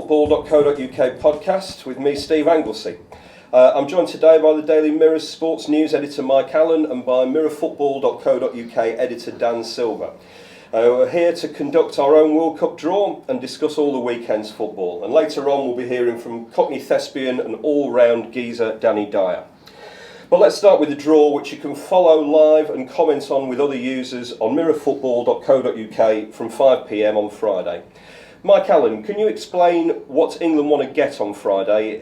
MirrorFootball.co.uk podcast with me, Steve Anglesey. I'm joined today by the Daily Mirror's sports news editor Mike Allen and by MirrorFootball.co.uk editor Dan Silver. We're here to conduct our own World Cup draw and discuss all the weekend's football. And later on we'll be hearing from Cockney thespian and all-round geezer Danny Dyer. But let's start with the draw, which you can follow live and comment on with other users on MirrorFootball.co.uk from 5 p.m. on Friday. Mike Allen, can you explain what England want to get on Friday,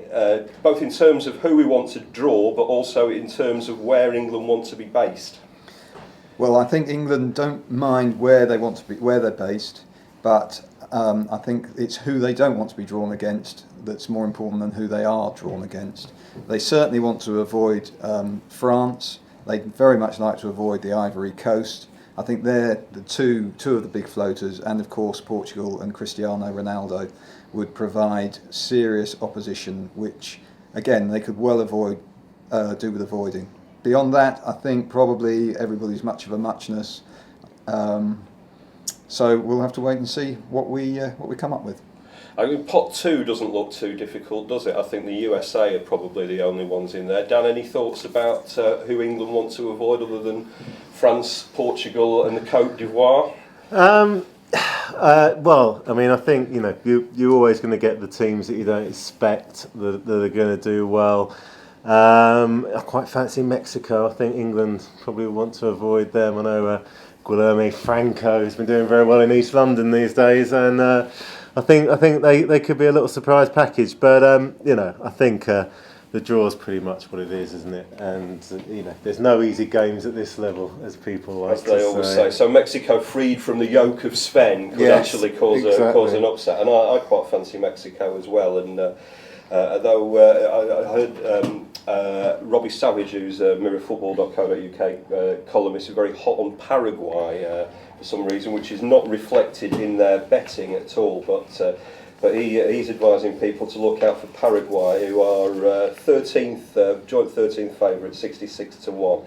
both in terms of who we want to draw, but also in terms of where England want to be based? Well, I think England don't mind where they want to be, where they're based, but I think it's who they don't want to be drawn against that's more important than who they are drawn against. They certainly want to avoid France. They'd very much like to avoid the Ivory Coast. I think they're the two of the big floaters, and of course Portugal and Cristiano Ronaldo would provide serious opposition, which again they could well do with avoiding. Beyond that, I think probably everybody's much of a muchness. So we'll have to wait and see what we come up with. I mean, pot 2 doesn't look too difficult, does it? I think the USA are probably the only ones in there. Dan, any thoughts about who England want to avoid other than France, Portugal and the Côte d'Ivoire? Well, I mean, I think you're always going to get the teams that you don't expect that are going to do well. I quite fancy Mexico. I think England probably want to avoid them. I know Guilherme Franco has been doing very well in East London these days, and I think they could be a little surprise package. But I think the draw is pretty much what it is, isn't it? And there's no easy games at this level, as people like as they always say. So Mexico, freed from the yoke of Sven, could actually cause an upset, and I quite fancy Mexico as well. And although I heard Robbie Savage, who's a MirrorFootball.co.uk columnist, is very hot on Paraguay for some reason, which is not reflected in their betting at all. But he's advising people to look out for Paraguay, who are 13th, joint 13th favourite, 66-1.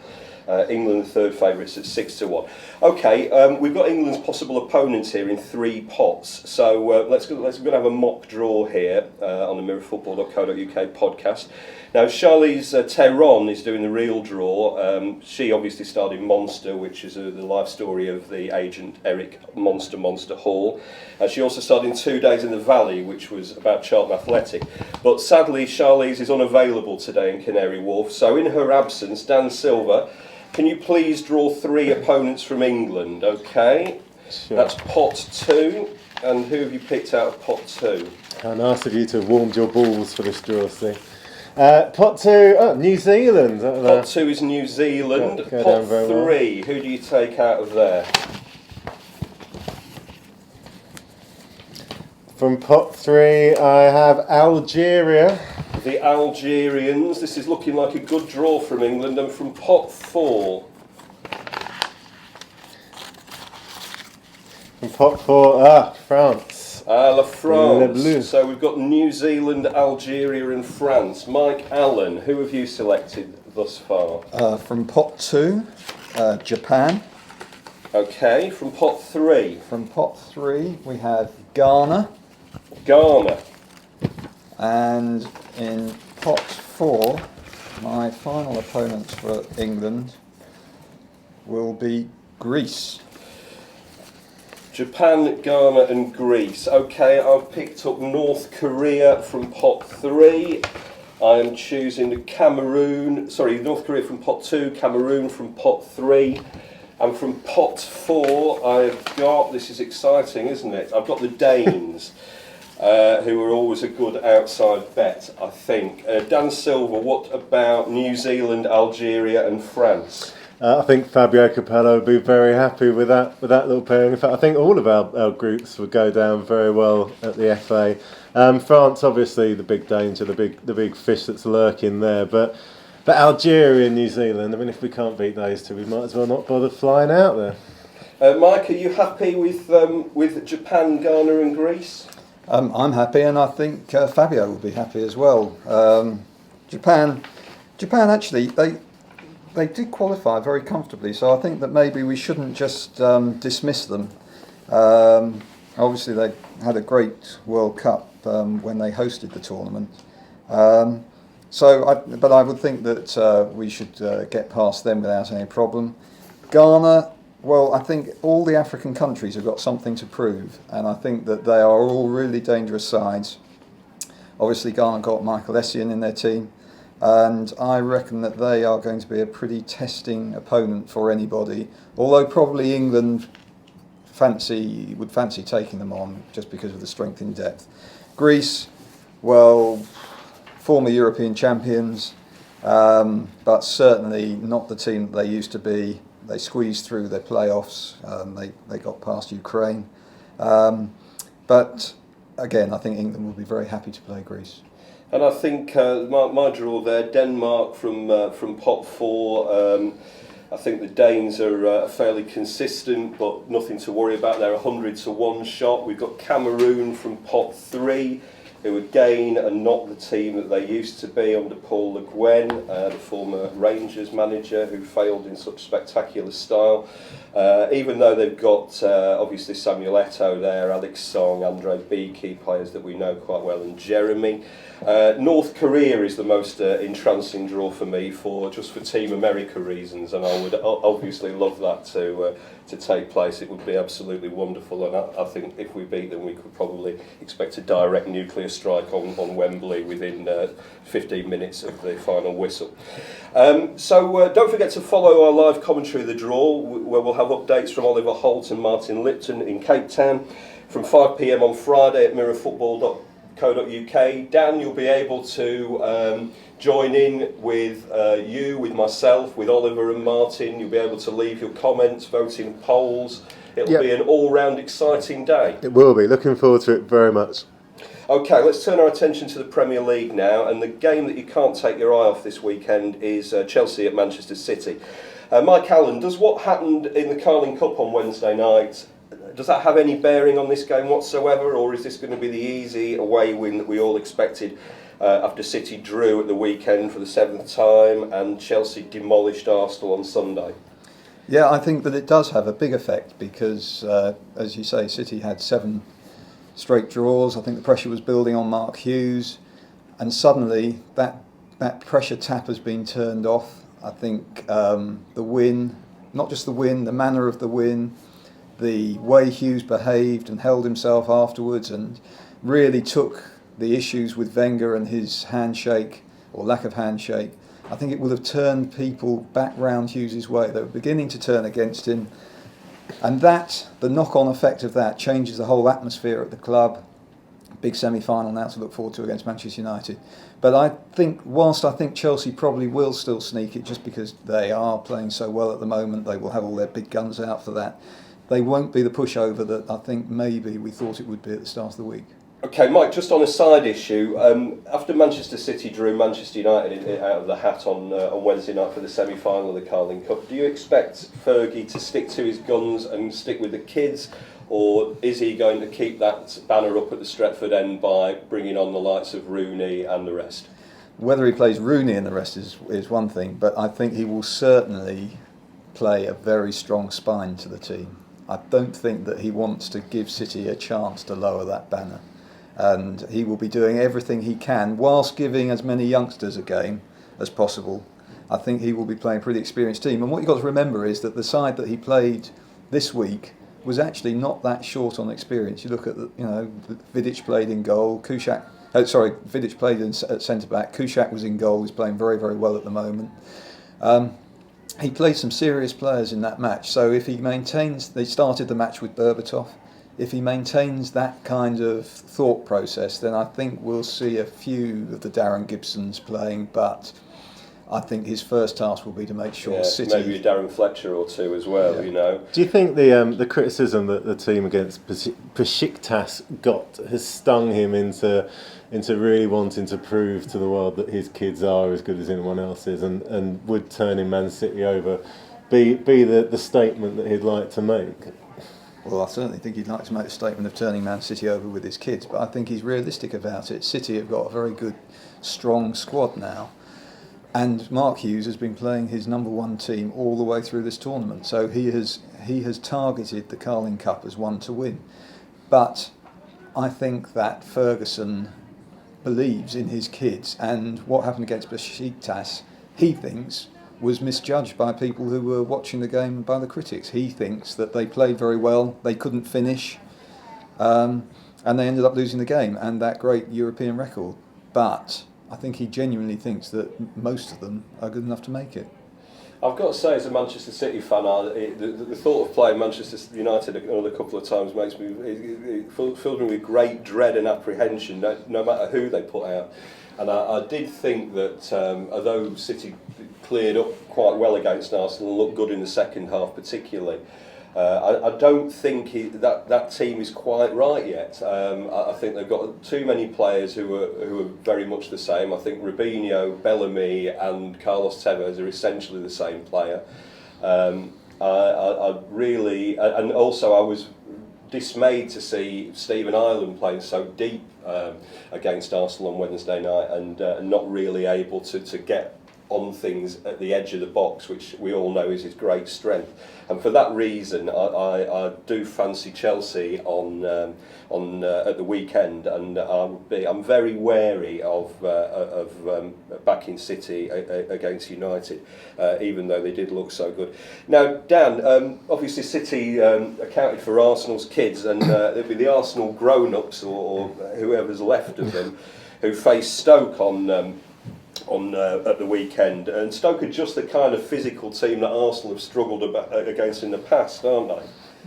England third favourites at 6-1. Okay, we've got England's possible opponents here in 3 pots. So let's go and have a mock draw here on the MirrorFootball.co.uk podcast. Now, Charlize Theron is doing the real draw. She obviously starred in Monster, which is the life story of the agent Eric Monster Hall. She also starred in 2 Days in the Valley, which was about Charlton Athletic. But sadly, Charlize is unavailable today in Canary Wharf. So in her absence, Dan Silver, can you please draw 3 opponents from England? Okay, sure. That's pot 2. And who have you picked out of pot 2? How nice of you to have warmed your balls for this draw, Steve. Pot 2, New Zealand. Pot 2 is New Zealand. Go Pot 3, who do you take out of there? From pot 3, I have Algeria. The Algerians. This is looking like a good draw from England. And from pot 4. From pot 4, France. La France. Le Bleu. So we've got New Zealand, Algeria and France. Mike Allen, who have you selected thus far? From pot 2, Japan. Okay, from pot 3. From pot 3, we have Ghana. And in pot 4, my final opponents for England will be Greece. Japan, Ghana and Greece. Okay, I've picked up North Korea from pot 3. I am choosing North Korea from pot 2, Cameroon from pot 3. And from pot 4, I've got, this is exciting, isn't it? I've got the Danes, who are always a good outside bet, I think. Dan Silver, what about New Zealand, Algeria and France? I think Fabio Capello would be very happy with that little pairing. In fact, I think all of our groups would go down very well at the FA. France, obviously, the big danger, the big fish that's lurking there. But Algeria and New Zealand, I mean, if we can't beat those two, we might as well not bother flying out there. Mike, are you happy with Japan, Ghana and Greece? I'm happy, and I think Fabio will be happy as well. Japan actually, they did qualify very comfortably, so I think that maybe we shouldn't just dismiss them. Obviously, they had a great World Cup when they hosted the tournament. But I would think that we should get past them without any problem. Ghana, well, I think all the African countries have got something to prove, and I think that they are all really dangerous sides. Obviously, Ghana got Michael Essien in their team, and I reckon that they are going to be a pretty testing opponent for anybody, although probably England would fancy taking them on just because of the strength in depth. Greece, well, former European champions, but certainly not the team that they used to be. They squeezed through their playoffs. They got past Ukraine. But again, I think England will be very happy to play Greece. And I think my draw there, Denmark from pot 4. I think the Danes are fairly consistent, but nothing to worry about. They're 100-1 shot. We've got Cameroon from pot 3, who again are not the team that they used to be under Paul Le Guen, the former Rangers manager who failed in such spectacular style. Even though they've got obviously Samuel Eto'o there, Alex Song, Andre Beaky, players that we know quite well, and Jeremy. North Korea is the most entrancing draw for me for Team America reasons, and I would obviously love that to take place. It would be absolutely wonderful, and I think if we beat them, we could probably expect a direct nuclear strike on Wembley within 15 minutes of the final whistle. So don't forget to follow our live commentary of the draw, where we'll have updates from Oliver Holt and Martin Lipton in Cape Town from 5 p.m. on Friday at MirrorFootball.co.uk. Dan, you'll be able to join in with with myself, with Oliver and Martin. You'll be able to leave your comments, vote in polls. It'll be an all-round exciting day. It will be. Looking forward to it very much. Okay, let's turn our attention to the Premier League now, and the game that you can't take your eye off this weekend is Chelsea at Manchester City. Mike Allen, does what happened in the Carling Cup on Wednesday night, does that have any bearing on this game whatsoever, or is this going to be the easy away win that we all expected after City drew at the weekend for the 7th time and Chelsea demolished Arsenal on Sunday? Yeah, I think that it does have a big effect because, as you say, City had 7 straight draws. I think the pressure was building on Mark Hughes, and suddenly that pressure tap has been turned off. I think the win, not just the win, the manner of the win, the way Hughes behaved and held himself afterwards and really took the issues with Wenger and his handshake or lack of handshake, I think it would have turned people back round Hughes' way. They were beginning to turn against him, and the knock-on effect of that changes the whole atmosphere at the club. Big semi-final now to look forward to against Manchester United. But I think, whilst I think Chelsea probably will still sneak it just because they are playing so well at the moment, they will have all their big guns out for that. They won't be the pushover that I think maybe we thought it would be at the start of the week. Okay, Mike, just on a side issue, after Manchester City drew Manchester United out of the hat on Wednesday night for the semi-final of the Carling Cup, do you expect Fergie to stick to his guns and stick with the kids, or is he going to keep that banner up at the Stretford end by bringing on the likes of Rooney and the rest? Whether he plays Rooney and the rest is one thing, but I think he will certainly play a very strong spine to the team. I don't think that he wants to give City a chance to lower that banner. And he will be doing everything he can whilst giving as many youngsters a game as possible. I think he will be playing a pretty experienced team. And what you've got to remember is that the side that he played this week was actually not that short on experience. You look at, Vidic played in goal, Vidic played at centre-back, Kuszak was in goal, he's playing very, very well at the moment. He played some serious players in that match, so if he maintains, they started the match with Berbatov, if he maintains that kind of thought process, then I think we'll see a few of the Darren Gibsons playing, but I think his first task will be to make sure City... Maybe a Darren Fletcher or two as well, Do you think the criticism that the team against Besiktas got has stung him into really wanting to prove to the world that his kids are as good as anyone else's, and would turning Man City over be the statement that he'd like to make? Well, I certainly think he'd like to make a statement of turning Man City over with his kids, but I think he's realistic about it. City have got a very good, strong squad now, and Mark Hughes has been playing his number one team all the way through this tournament, so he has targeted the Carling Cup as one to win. But I think that Ferguson believes in his kids, and what happened against Besiktas, he thinks, was misjudged by people who were watching the game and by the critics. He thinks that they played very well, they couldn't finish, and they ended up losing the game and that great European record. But I think he genuinely thinks that most of them are good enough to make it. I've got to say, as a Manchester City fan, the thought of playing Manchester United another couple of times it fills me with great dread and apprehension, no matter who they put out. And I did think that although City cleared up quite well against Arsenal and looked good in the second half particularly, I don't think that team is quite right yet. I think they've got too many players who are very much the same. I think Robinho, Bellamy and Carlos Tevez are essentially the same player. I really, and also I was dismayed to see Stephen Ireland playing so deep against Arsenal on Wednesday night and not really able to get on things at the edge of the box, which we all know is his great strength. And for that reason, I do fancy Chelsea on at the weekend, and I'm very wary of backing City against United, even though they did look so good. Now, Dan, obviously City accounted for Arsenal's kids, and it'll be the Arsenal grown-ups or whoever's left of them who face Stoke on at the weekend, and Stoke are just the kind of physical team that Arsenal have struggled against in the past, aren't they?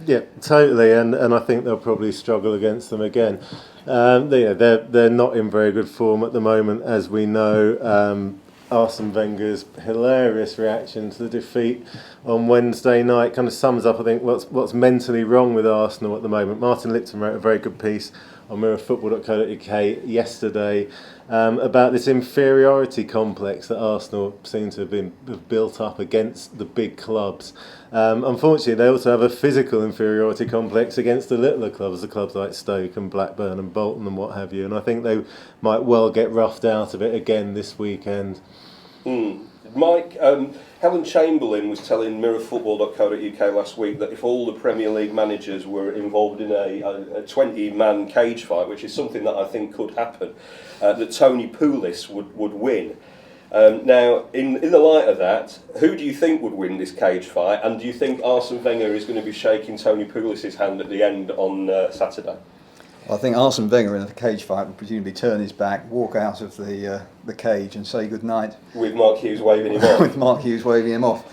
Yeah, totally, and I think they'll probably struggle against them again. They're not in very good form at the moment, as we know. Arsene Wenger's hilarious reaction to the defeat on Wednesday night kind of sums up, I think, what's mentally wrong with Arsenal at the moment. Martin Lipton wrote a very good piece on MirrorFootball.co.uk yesterday about this inferiority complex that Arsenal seem to have built up against the big clubs. Unfortunately, they also have a physical inferiority complex against the littler clubs, the clubs like Stoke and Blackburn and Bolton and what have you. And I think they might well get roughed out of it again this weekend. Mike, Helen Chamberlain was telling MirrorFootball.co.uk last week that if all the Premier League managers were involved in a 20-man cage fight, which is something that I think could happen, that Tony Pulis would win. Now, in the light of that, who do you think would win this cage fight? And do you think Arsene Wenger is going to be shaking Tony Pulis' hand at the end on Saturday? I think Arsene Wenger in a cage fight would presumably turn his back, walk out of the cage and say goodnight. With Mark Hughes waving him off. With Mark Hughes waving him off.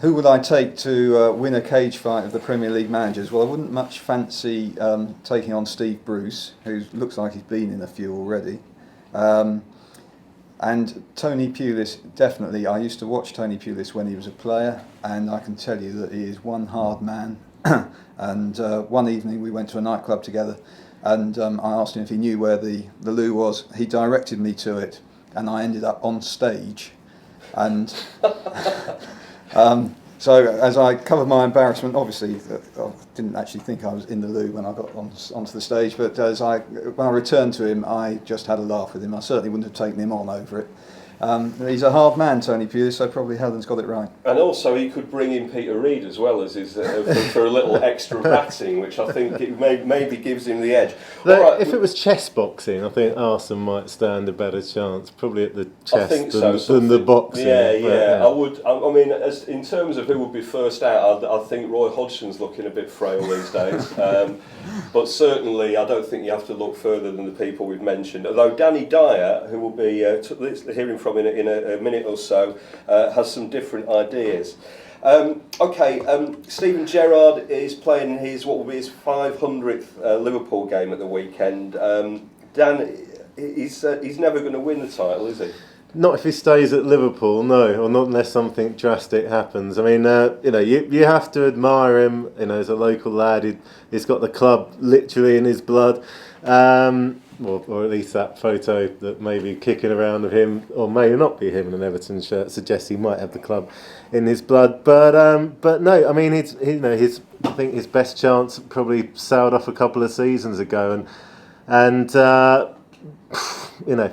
Who would I take to win a cage fight of the Premier League managers? Well, I wouldn't much fancy taking on Steve Bruce, who looks like he's been in a few already. And Tony Pulis, definitely. I used to watch Tony Pulis when he was a player, and I can tell you that he is one hard man. And one evening we went to a nightclub together, and I asked him if he knew where the loo was. He directed me to it, and I ended up on stage. And so as I covered my embarrassment, obviously I didn't actually think I was in the loo when I got onto the stage, but when I returned to him, I just had a laugh with him. I certainly wouldn't have taken him on over it. He's a hard man, Tony Pulis, so probably Helen's got it right. And also he could bring in Peter Reid as well as his for a little extra batting, which I think it maybe gives him the edge. Right. If it was chess boxing, I think Arsene might stand a better chance, probably at the chess than the boxing. Yeah. I would. I mean, as in terms of who would be first out, I think Roy Hodgson's looking a bit frail these days. But certainly, I don't think you have to look further than the people we've mentioned. Although Danny Dyer, who will be hearing from in a minute or so, has some different ideas. Steven Gerrard is playing what will be his 500th Liverpool game at the weekend. Dan, he's never going to win the title, is he? Not if he stays at Liverpool, no, or not unless something drastic happens. I mean, you have to admire him. As a local lad, he's got the club literally in his blood. Or at least that photo that may be kicking around of him, or may not be him in an Everton shirt, suggests he might have the club in his blood. But no, I mean, I think his best chance probably sailed off a couple of seasons ago, and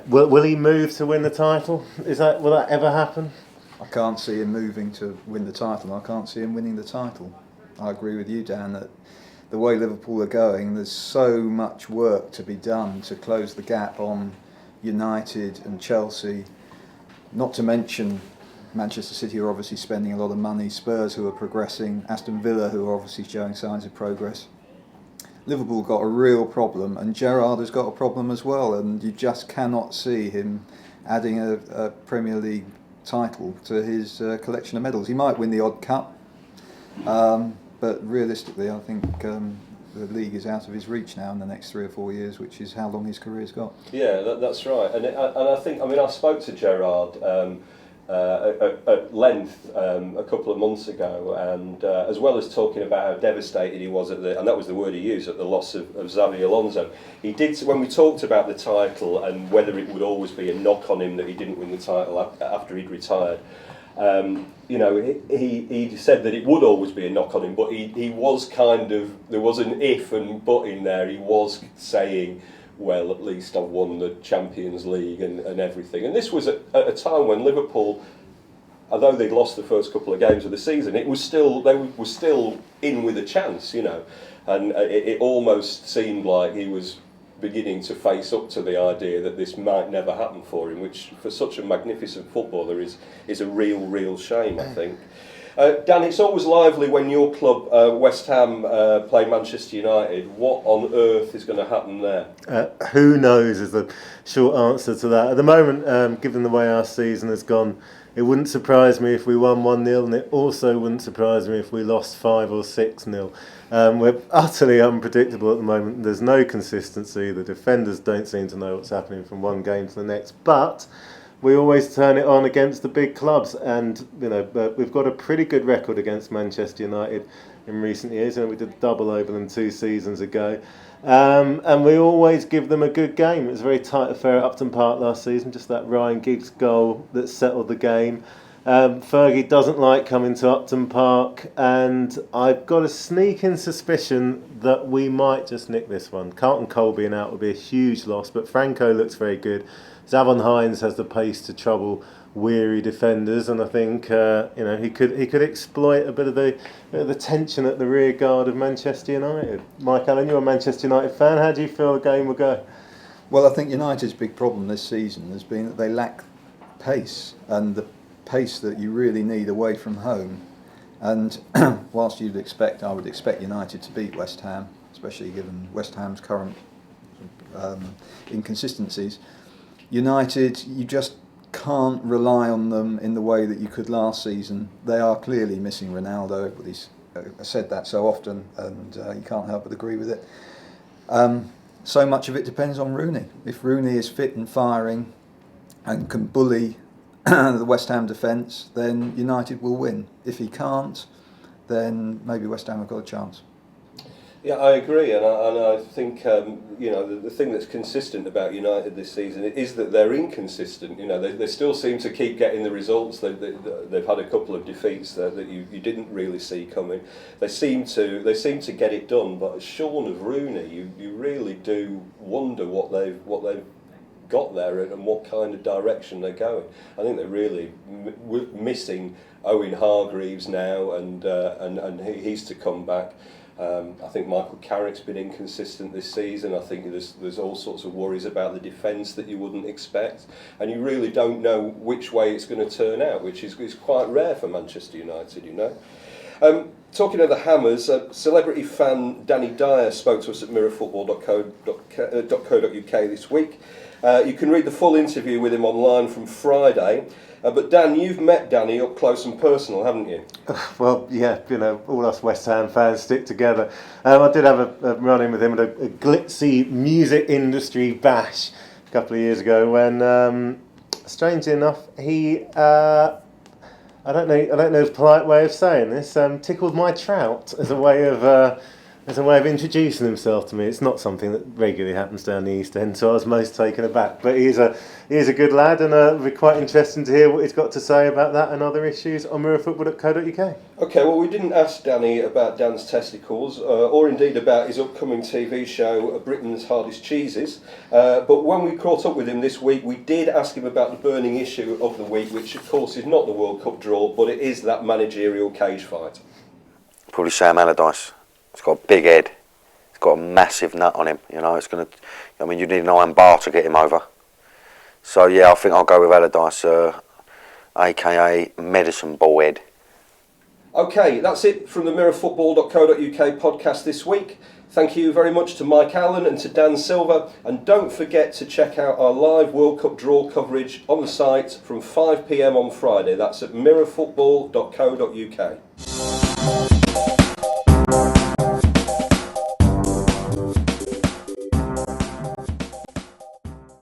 will he move to win the title? Will that ever happen? I can't see him moving to win the title. I can't see him winning the title. I agree with you, Dan, that the way Liverpool are going, there's so much work to be done to close the gap on United and Chelsea, not to mention Manchester City are obviously spending a lot of money, Spurs who are progressing, Aston Villa who are obviously showing signs of progress. Liverpool got a real problem, and Gerrard has got a problem as well, and you just cannot see him adding a Premier League title to his collection of medals. He might win the odd cup, but realistically I think the league is out of his reach now in the next 3 or 4 years, which is how long his career's got. Yeah, that's right. And I think, I spoke to Gerrard at length a couple of months ago, and as well as talking about how devastated he was and that was the word he used, at the loss of Xabi Alonso, he did, when we talked about the title and whether it would always be a knock on him that he didn't win the title after he'd retired, he said that it would always be a knock on him, but he was kind of, there was an if and but in there. He was saying, well, at least I've won the Champions League and everything. And this was at a time when Liverpool, although they'd lost the first couple of games of the season, they were still in with a chance, and it almost seemed like he was beginning to face up to the idea that this might never happen for him, which for such a magnificent footballer is a real shame, I think. Dan, it's always lively when your club, West Ham, play Manchester United. What on earth is going to happen there? Who knows is the short answer to that. At the moment, given the way our season has gone, it wouldn't surprise me if we won 1-0, and it also wouldn't surprise me if we lost 5 or 6-0. We're utterly unpredictable at the moment. There's no consistency. The defenders don't seem to know what's happening from one game to the next. But we always turn it on against the big clubs, and we've got a pretty good record against Manchester United in recent years. We did double over them 2 seasons ago, and we always give them a good game. It was a very tight affair at Upton Park last season, just that Ryan Giggs goal that settled the game. Fergie doesn't like coming to Upton Park, and I've got a sneaking suspicion that we might just nick this one. Carlton Cole being out would be a huge loss, but Franco looks very good. Zavon Hines has the pace to trouble weary defenders, and I think he could exploit a bit of the tension at the rear guard of Manchester United. Mike Allen, you're a Manchester United fan. How do you feel the game will go? Well, I think United's big problem this season has been that they lack pace, and the pace that you really need away from home. And whilst I would expect United to beat West Ham, especially given West Ham's current inconsistencies, United, you just can't rely on them in the way that you could last season. They are clearly missing Ronaldo. Everybody's said that so often, and you can't help but agree with it. So much of it depends on Rooney. If Rooney is fit and firing and can bully the West Ham defence, then United will win. If he can't, then maybe West Ham have got a chance. Yeah, I agree, and I think the thing that's consistent about United this season is that they're inconsistent. They still seem to keep getting the results. They've had a couple of defeats that you didn't really see coming. They seem to get it done, but shorn of Rooney, you really do wonder what they've got there and what kind of direction they're going. I think they're really missing Owen Hargreaves now, and he's to come back. I think Michael Carrick's been inconsistent this season. I think there's all sorts of worries about the defence that you wouldn't expect, and you really don't know which way it's going to turn out, which is quite rare for Manchester United, Talking of the Hammers, celebrity fan Danny Dyer spoke to us at MirrorFootball.co.uk this week. You can read the full interview with him online from Friday. But Dan, you've met Danny up close and personal, haven't you? Well, yeah, all us West Ham fans stick together. I did have a run-in with him at a glitzy music industry bash a couple of years ago when, strangely enough, he, I don't know the polite way of saying this, tickled my trout as a way of introducing himself to me. It's not something that regularly happens down the East End, so I was most taken aback. But he is a good lad, and it'll be quite interesting to hear what he's got to say about that and other issues on MirrorFootball.co.uk. Okay, well, we didn't ask Danny about Dan's testicles, or indeed about his upcoming TV show, Britain's Hardest Cheeses. But when we caught up with him this week, we did ask him about the burning issue of the week, which of course is not the World Cup draw, but it is that managerial cage fight. Probably Sam Allardyce. He's got a big head. He's got a massive nut on him. You know, it's going to. I mean, you need an iron bar to get him over. So yeah, I think I'll go with Allardyce, aka Medicine Ball Head. Okay, that's it from the MirrorFootball.co.uk podcast this week. Thank you very much to Mike Allen and to Dan Silver, and don't forget to check out our live World Cup draw coverage on the site from 5 PM on Friday. That's at MirrorFootball.co.uk.